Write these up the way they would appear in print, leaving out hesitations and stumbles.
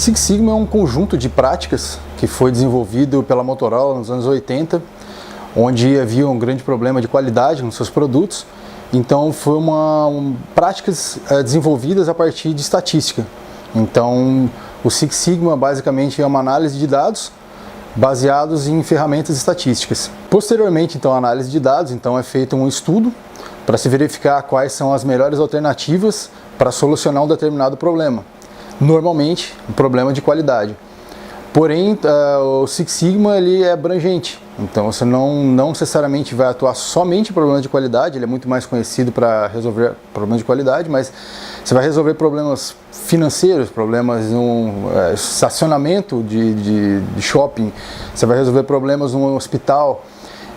Six Sigma é um conjunto de práticas que foi desenvolvido pela Motorola nos anos 80, onde havia um grande problema de qualidade nos seus produtos. Então foi práticas desenvolvidas a partir de estatística. Então o Six Sigma basicamente é uma análise de dados baseados em ferramentas estatísticas. Posteriormente, então, à análise de dados, então é feito um estudo para se verificar quais são as melhores alternativas para solucionar um determinado problema. Normalmente, um problema de qualidade. Porém, o Six Sigma ele é abrangente, então você não necessariamente vai atuar somente em problemas de qualidade, ele é muito mais conhecido para resolver problemas de qualidade, mas você vai resolver problemas financeiros, problemas no estacionamento de shopping, você vai resolver problemas no hospital.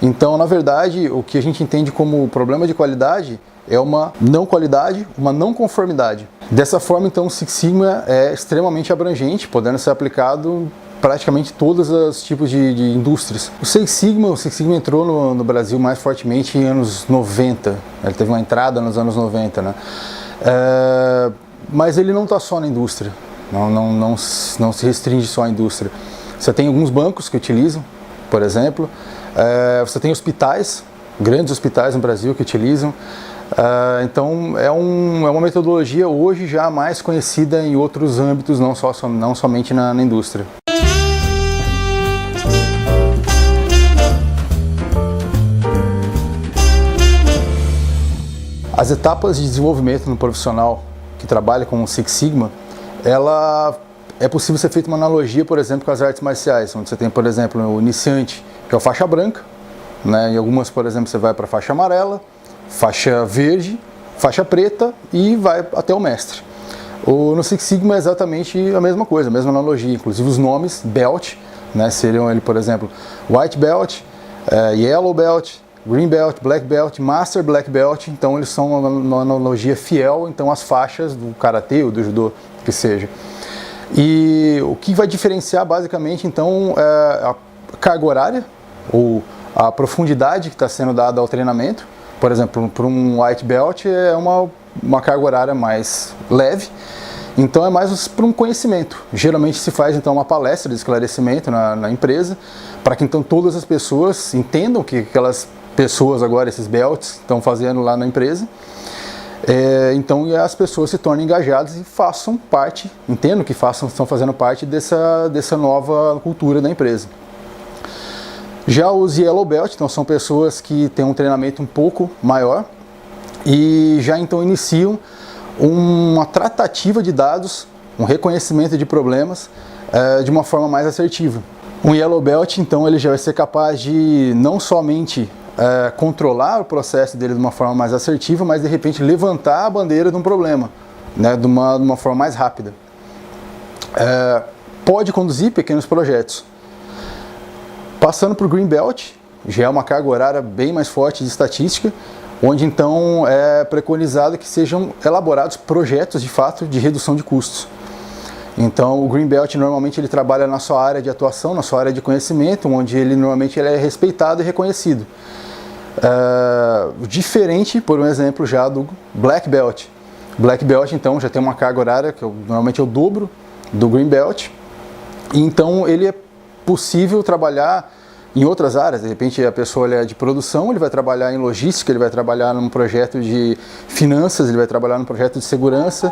Então, na verdade, o que a gente entende como problema de qualidade é uma não qualidade, uma não conformidade. Dessa forma, então, o Six Sigma é extremamente abrangente, podendo ser aplicado praticamente todos os tipos de indústrias. O Six Sigma entrou no Brasil mais fortemente em anos 90, ele teve uma entrada nos anos 90, né? Mas ele não está só na indústria, não se restringe só à indústria. Você tem alguns bancos que utilizam, por exemplo, você tem hospitais, grandes hospitais no Brasil que utilizam. Então é uma metodologia hoje já mais conhecida em outros âmbitos, não somente na indústria. As etapas de desenvolvimento no profissional que trabalha com o Six Sigma, é possível ser feita uma analogia, por exemplo, com as artes marciais, onde você tem, por exemplo, o iniciante, que é o faixa branca, né? Em algumas, por exemplo, você vai para a faixa amarela, faixa verde, faixa preta e vai até o mestre. No Six Sigma é exatamente a mesma coisa, a mesma analogia, inclusive os nomes, belt, né, seriam ele, por exemplo, white belt, yellow belt, green belt, black belt, master black belt, então eles são uma analogia fiel então às faixas do karatê ou do judô, que seja. E o que vai diferenciar basicamente então é a carga horária ou a profundidade que está sendo dada ao treinamento. Por exemplo, para um white belt é uma carga horária mais leve, então é mais para um conhecimento. Geralmente se faz então uma palestra de esclarecimento na empresa, para que então todas as pessoas entendam o que aquelas pessoas agora, esses belts, estão fazendo lá na empresa. Então as pessoas se tornem engajadas e façam parte, entendam que estão fazendo parte dessa nova cultura da empresa. Já os Yellow Belt, então, são pessoas que têm um treinamento um pouco maior e já então iniciam uma tratativa de dados, um reconhecimento de problemas de uma forma mais assertiva. Um Yellow Belt, então, ele já vai ser capaz de não somente controlar o processo dele de uma forma mais assertiva, mas de repente levantar a bandeira de um problema, né, de uma forma mais rápida. Pode conduzir pequenos projetos. Passando para o Green Belt, já é uma carga horária bem mais forte de estatística, onde então é preconizado que sejam elaborados projetos de fato de redução de custos. Então o Green Belt normalmente ele trabalha na sua área de atuação, na sua área de conhecimento, onde ele normalmente ele é respeitado e reconhecido. Diferente, por um exemplo, já do Black Belt. Black Belt então já tem uma carga horária que normalmente é o dobro do Green Belt, e então ele é possível trabalhar em outras áreas. De repente a pessoa é de produção, ele vai trabalhar em logística, ele vai trabalhar num projeto de finanças, ele vai trabalhar num projeto de segurança,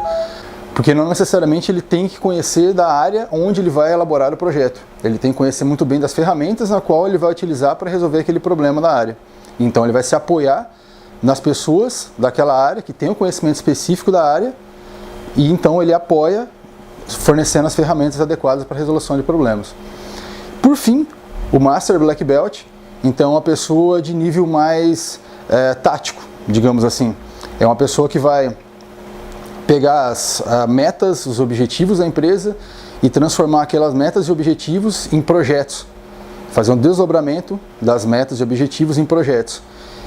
porque não necessariamente ele tem que conhecer da área onde ele vai elaborar o projeto. Ele tem que conhecer muito bem das ferramentas na qual ele vai utilizar para resolver aquele problema da área. Então ele vai se apoiar nas pessoas daquela área que tem o conhecimento específico da área e então ele apoia fornecendo as ferramentas adequadas para a resolução de problemas. Por fim, o Master Black Belt, então a pessoa de nível mais tático, digamos assim. É uma pessoa que vai pegar as metas, os objetivos da empresa e transformar aquelas metas e objetivos em projetos. Fazer um desdobramento das metas e objetivos em projetos.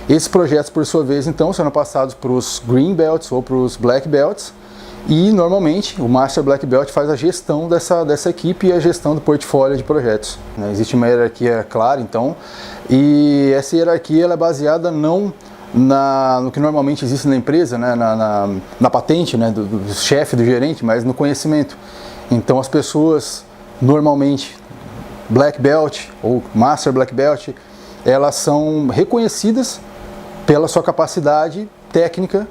Esses projetos, por sua vez, então, serão passados para os Green Belts ou para os Black Belts. E, normalmente, o Master Black Belt faz a gestão dessa equipe e a gestão do portfólio de projetos. Existe uma hierarquia clara, então, e essa hierarquia ela é baseada não no que normalmente existe na empresa, né, na patente, né, do chefe, do gerente, mas no conhecimento. Então as pessoas normalmente Black Belt ou Master Black Belt, elas são reconhecidas pela sua capacidade técnica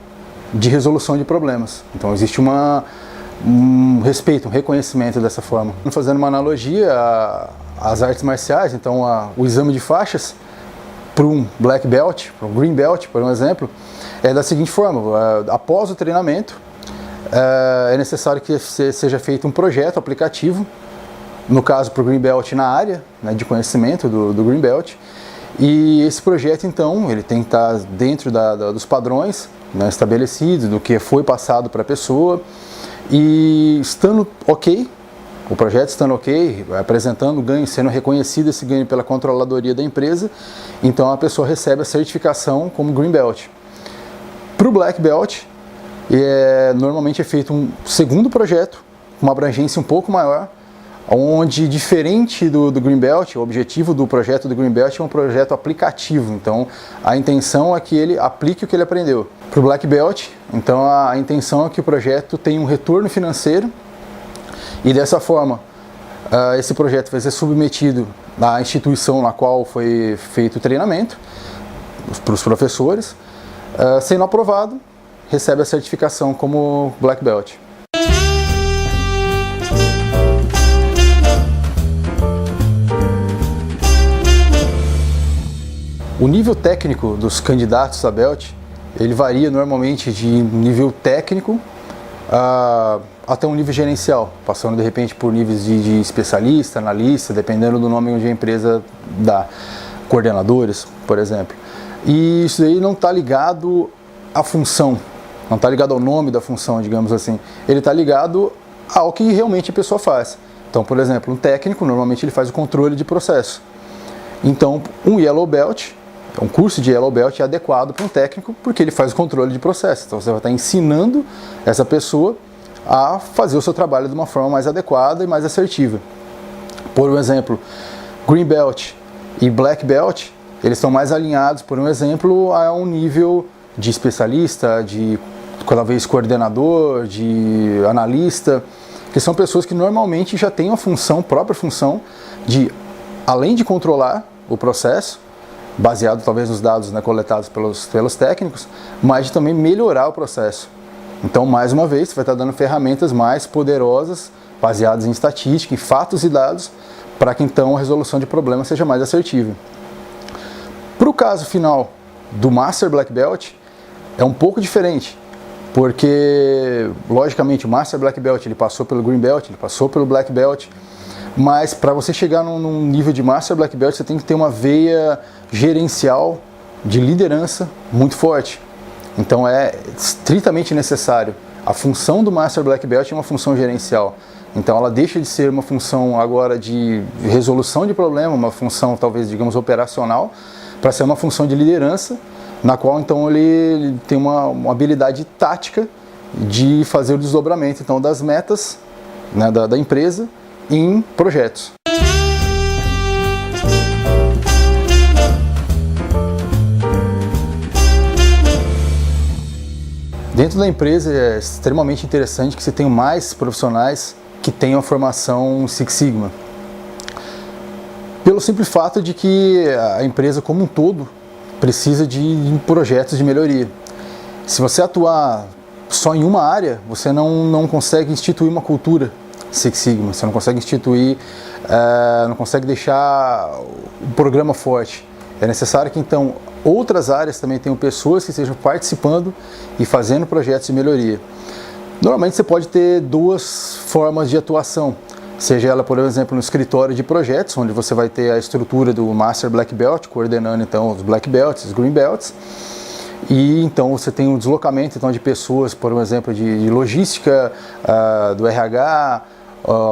de resolução de problemas. Então existe um respeito, um reconhecimento dessa forma. Fazendo uma analogia às artes marciais, então o exame de faixas para um Black Belt, para um Green Belt, por exemplo, é da seguinte forma: após o treinamento, é necessário que seja feito um projeto aplicativo, no caso para o Green Belt na área, né, de conhecimento do Green Belt, e esse projeto então ele tem que estar dentro dos padrões, né, estabelecidos, do que foi passado para a pessoa, e estando ok, o projeto estando ok, apresentando ganho, sendo reconhecido esse ganho pela controladoria da empresa, então a pessoa recebe a certificação como Green Belt. Para o Black Belt, normalmente é feito um segundo projeto, com uma abrangência um pouco maior, onde, diferente do Green Belt, o objetivo do projeto do Green Belt é um projeto aplicativo, então a intenção é que ele aplique o que ele aprendeu. Para o Black Belt, então a intenção é que o projeto tenha um retorno financeiro, e dessa forma esse projeto vai ser submetido à instituição na qual foi feito o treinamento, para os professores, sendo aprovado, recebe a certificação como Black Belt. O nível técnico dos candidatos a Belt, ele varia normalmente de nível técnico até um nível gerencial, passando de repente por níveis de especialista, analista, dependendo do nome onde a empresa dá, coordenadores, por exemplo. E isso aí não está ligado à função, não está ligado ao nome da função, digamos assim. Ele está ligado ao que realmente a pessoa faz. Então, por exemplo, um técnico, normalmente ele faz o controle de processo. Então, um Yellow Belt, um curso de Yellow Belt é adequado para um técnico porque ele faz o controle de processo. Então você vai estar ensinando essa pessoa a fazer o seu trabalho de uma forma mais adequada e mais assertiva. Por um exemplo, Green Belt e Black Belt, eles estão mais alinhados, por um exemplo, a um nível de especialista, de talvez coordenador, de analista, que são pessoas que normalmente já têm uma função, própria função, de, além de controlar o processo, baseado talvez nos dados, né, coletados pelos técnicos, mas de também melhorar o processo. Então, mais uma vez, você vai estar dando ferramentas mais poderosas, baseadas em estatística, em fatos e dados, para que então a resolução de problemas seja mais assertiva. Para o caso final do Master Black Belt, é um pouco diferente, porque, logicamente, o Master Black Belt ele passou pelo Green Belt, ele passou pelo Black Belt, mas para você chegar num nível de Master Black Belt, você tem que ter uma veia gerencial, de liderança muito forte. Então é estritamente necessário. A função do Master Black Belt é uma função gerencial. Então ela deixa de ser uma função agora de resolução de problema, uma função talvez, digamos, operacional, para ser uma função de liderança, na qual então ele tem uma habilidade tática de fazer o desdobramento então, das metas, né, da empresa em projetos. Dentro da empresa é extremamente interessante que você tenha mais profissionais que tenham a formação Six Sigma. Pelo simples fato de que a empresa como um todo precisa de projetos de melhoria. Se você atuar só em uma área, você não consegue instituir uma cultura Six Sigma, você não consegue instituir, não consegue deixar o programa forte. É necessário que então outras áreas também tenham pessoas que estejam participando e fazendo projetos de melhoria. Normalmente você pode ter duas formas de atuação, seja ela, por exemplo, no escritório de projetos, onde você vai ter a estrutura do Master Black Belt, coordenando então os Black Belts, os Green Belts, e então você tem um deslocamento então, de pessoas, por exemplo, de logística, do RH,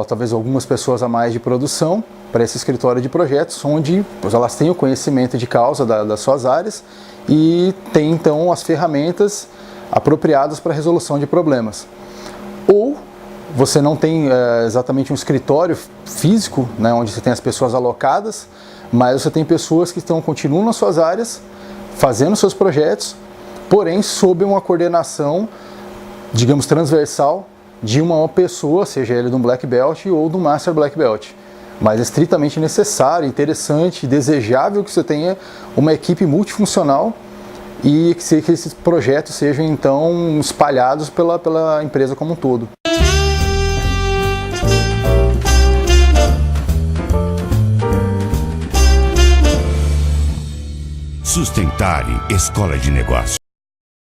talvez algumas pessoas a mais de produção, para esse escritório de projetos, onde elas têm o conhecimento de causa das suas áreas e têm então as ferramentas apropriadas para a resolução de problemas. Ou você não tem exatamente um escritório físico, né, onde você tem as pessoas alocadas, mas você tem pessoas que continuam nas suas áreas, fazendo seus projetos, porém sob uma coordenação, digamos, transversal de uma pessoa, seja ele de um Black Belt ou do Master Black Belt. Mas é estritamente necessário, interessante, desejável que você tenha uma equipe multifuncional e que esses projetos sejam então espalhados pela empresa como um todo. Sustentare Escola de Negócios.